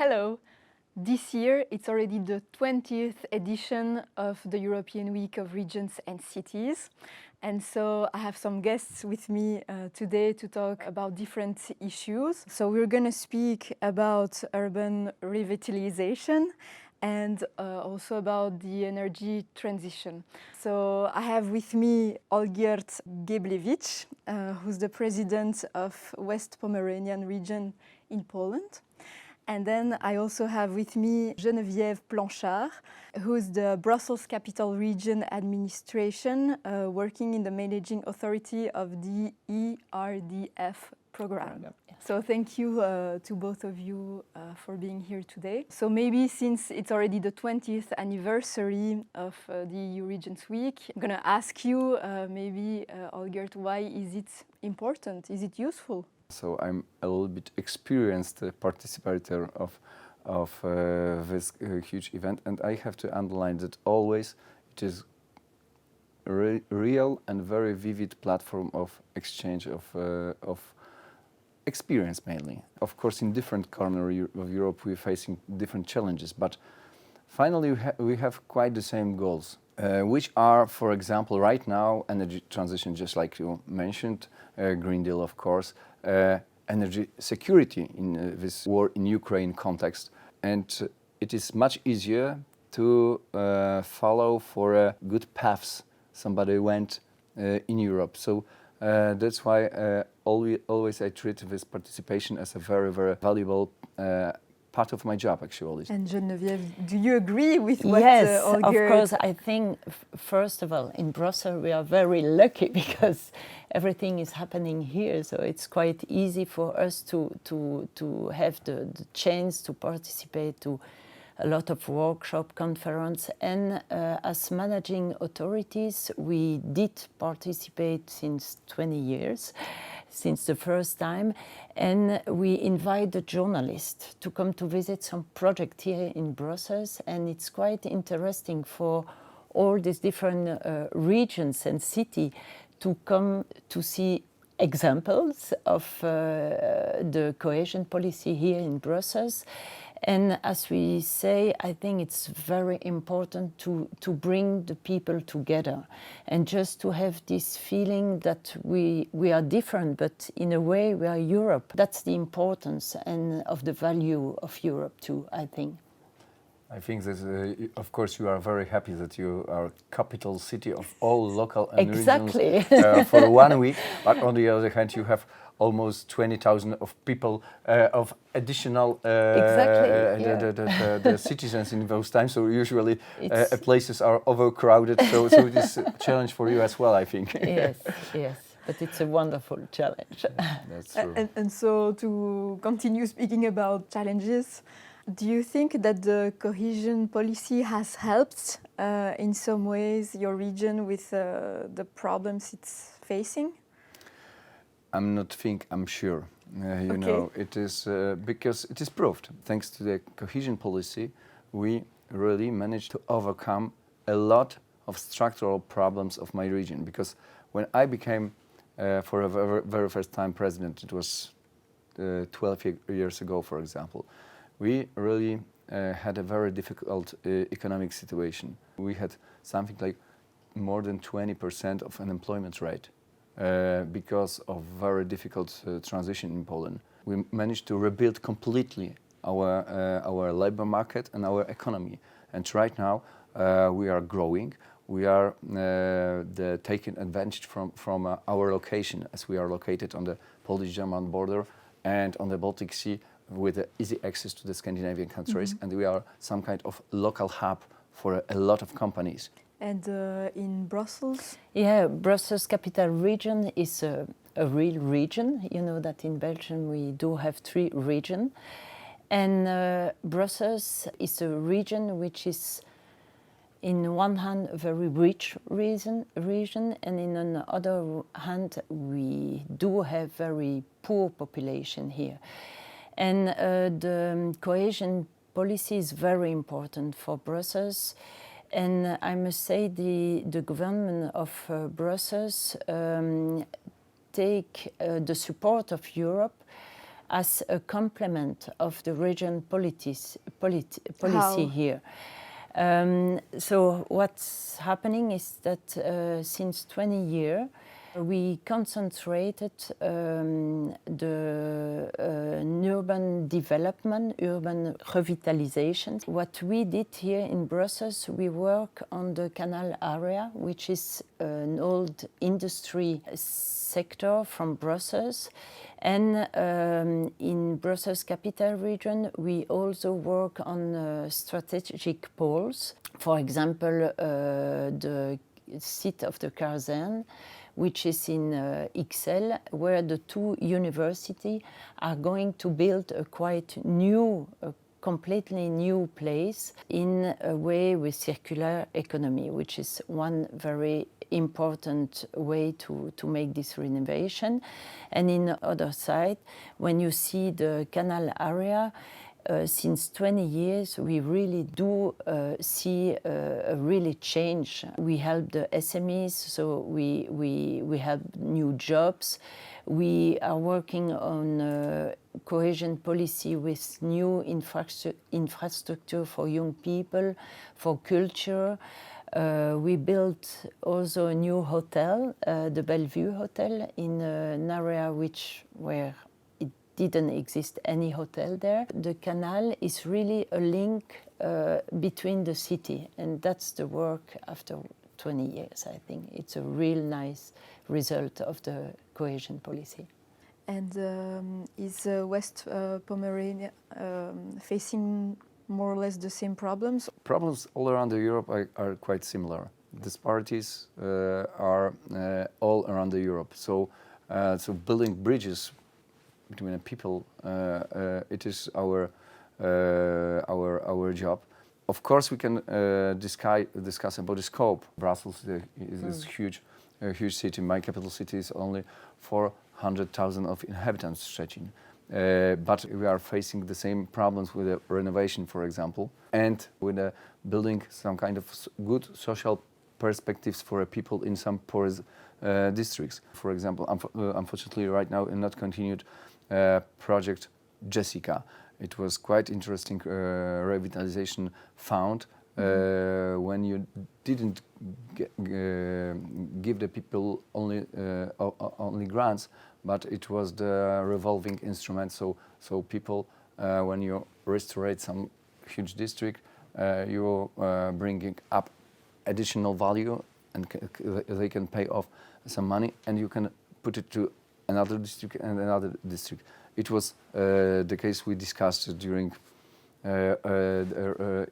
Hello! This year it's already the 20th edition of the European Week of Regions and Cities. And so I have some guests with me today to talk about different issues. So we're going to speak about urban revitalization and also about the energy transition. So I have with me Olgierd Geblewicz, who's the president of West Pomeranian region in Poland. And then I also have with me Geneviève Planchard, who's the Brussels Capital Region Administration, working in the managing authority of the ERDF program. So thank you to both of you for being here today. So maybe since it's already the 20th anniversary of the EU Regions Week, I'm going to ask you, Olgierd, why is it important? Is it useful? So I'm a little bit experienced participator of this huge event, and I have to underline that always it is a real and very vivid platform of exchange of experience mainly. Of course, in different corners of Europe we're facing different challenges, but finally we have quite the same goals, which are, for example, right now energy transition, just like you mentioned, Green Deal, of course, energy security in this war in Ukraine context, and it is much easier to follow for good paths somebody went in Europe. So that's why always I treat this participation as a very, very valuable part of my job, actually. And Geneviève, do you agree with what Yes, Olgierd? of course. I think, first of all, in Brussels we are very lucky because everything is happening here. So it's quite easy for us to have the chance to participate to a lot of workshop, conference, and as managing authorities, we did participate since 20 years. Since the first time, and we invite the journalists to come to visit some project here in Brussels, and it's quite interesting for all these different regions and cities to come to see examples of the cohesion policy here in Brussels. And as we say, I think it's very important to bring the people together and just to have this feeling that we are different, but in a way we are Europe. That's the importance and of the value of Europe too, I think. I think that, of course, you are very happy that you are capital city of all local and exactly. regions for 1 week. But on the other hand, you have almost 20,000 of people of additional the citizens in those times. So usually places are overcrowded. So it is a challenge for you as well, I think. Yes, yes. But it's a wonderful challenge. That's true. And so to continue speaking about challenges, do you think that the cohesion policy has helped in some ways your region with the problems it's facing? I'm sure. You know, it is because it is proved. Thanks to the cohesion policy, we really managed to overcome a lot of structural problems of my region. Because when I became, for a very first time president, it was 12 years ago, for example, we really had a very difficult economic situation. We had something like more than 20% of unemployment rate. Because of very difficult transition in Poland. We managed to rebuild completely our labor market and our economy. And right now we are growing. We are taking advantage from our location, as we are located on the Polish-German border and on the Baltic Sea with easy access to the Scandinavian countries. And we are some kind of local hub for a lot of companies. And in Brussels? Yeah, Brussels Capital Region is a real region. You know that in Belgium we do have 3 regions. And Brussels is a region which is, in one hand, a very rich region, and in another hand, we do have very poor population here. And the cohesion policy is very important for Brussels. And I must say the government of Brussels take the support of Europe as a complement of the region policy How? here. So what's happening is that since 20 years, we concentrated the urban development, urban revitalization. What we did here in Brussels, we work on the canal area, which is an old industry sector from Brussels. And in Brussels capital region, we also work on strategic poles. For example, the site of the Carzerne, which is in Ixelles, where the two universities are going to build a quite new, completely new place in a way with circular economy, which is one very important way to make this renovation. And in the other side, when you see the canal area, since 20 years, we really do see a really change. We help the SMEs, so we have new jobs. We are working on cohesion policy with new infrastructure for young people, for culture. We built also a new hotel, the Bellevue Hotel, in an area where didn't exist any hotel there. The canal is really a link between the city, and that's the work after 20 years, I think. It's a real nice result of the cohesion policy. And is West Pomerania facing more or less the same problems? Problems all around Europe are quite similar. Disparities are all around Europe. So building bridges between people, it is our job. Of course, we can discuss about the scope. Brussels is a huge city. My capital city is only 400,000 of inhabitants, Szczecin. But we are facing the same problems with the renovation, for example, and with building some kind of good social perspectives for people in some poor districts. For example, unfortunately, right now, not continued project Jessica. It was quite interesting revitalization found when you didn't give the people only grants, but it was the revolving instrument. So people, when you restore some huge district, you're bringing up additional value, and they can pay off some money, and you can put it to another district and another district. It was the case we discussed during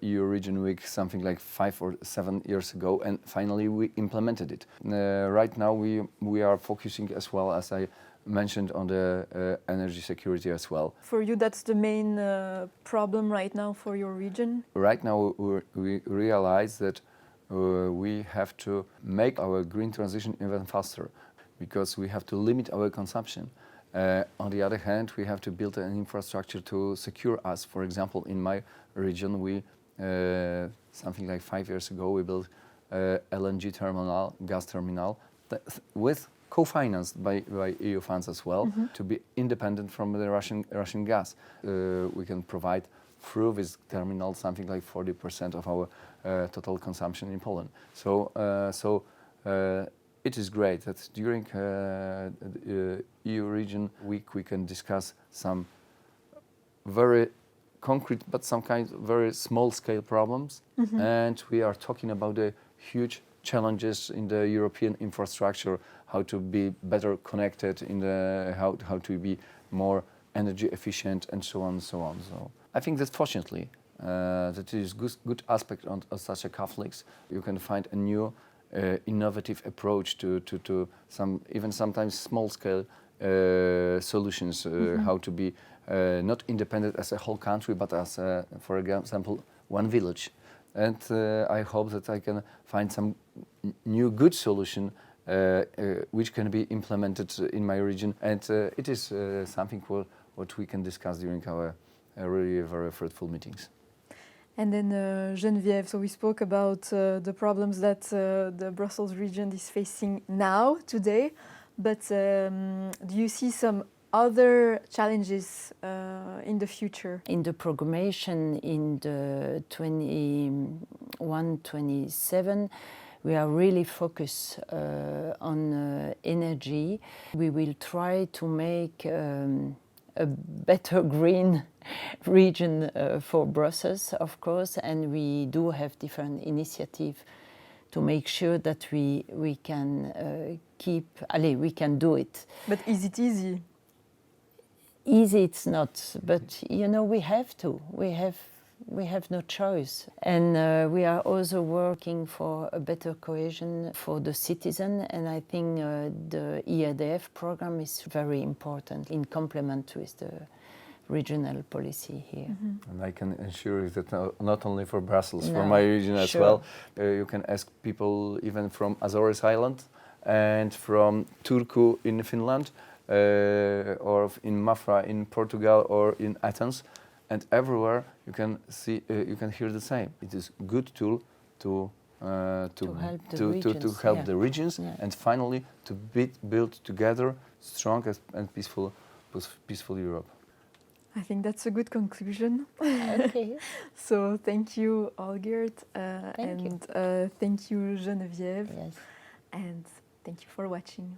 EU Region Week something like 5 or 7 years ago, and finally we implemented it. Right now we are focusing, as well as I mentioned, on the energy security as well. For you, that's the main problem right now for your region? Right now we realize that we have to make our green transition even faster, because we have to limit our consumption. On the other hand, we have to build an infrastructure to secure us. For example, in my region, we something like 5 years ago, we built LNG terminal, gas terminal, with co-financed by EU funds as well, to be independent from the Russian gas. We can provide through this terminal something like 40% of our total consumption in Poland. So it is great that during EU Region Week we can discuss some very concrete but some kind of very small-scale problems, and we are talking about the huge challenges in the European infrastructure, how to be better connected, in the how to be more energy efficient, and so on and so on. So I think that fortunately that is good aspect of such a conflicts. You can find a new innovative approach to some, even sometimes small-scale solutions, how to be not independent as a whole country, but as, for example, one village. And I hope that I can find some new good solution which can be implemented in my region. And it is something what we can discuss during our really very fruitful meetings. And then Geneviève, so we spoke about the problems that the Brussels region is facing now, today, but do you see some other challenges in the future? In the programmation in the 21-27, we are really focused on energy. We will try to make a better green region for Brussels, of course, and we do have different initiatives to make sure that we can we can do it. But is it easy? Easy it's not, but you know, we have to. We have no choice. And we are also working for a better cohesion for the citizen, and I think the ERDF program is very important in complement with the regional policy here. Mm-hmm. And I can assure you that not only for Brussels, No, for my region as sure. well. You can ask people even from Azores Island and from Turku in Finland, or in Mafra in Portugal, or in Athens, and everywhere you can see, you can hear the same. It is a good tool to help the regions, Yeah. and finally to build together strong and peaceful Europe. I think that's a good conclusion. Okay. So thank you, Olgierd, Thank you. thank you, Geneviève, Yes. and thank you for watching.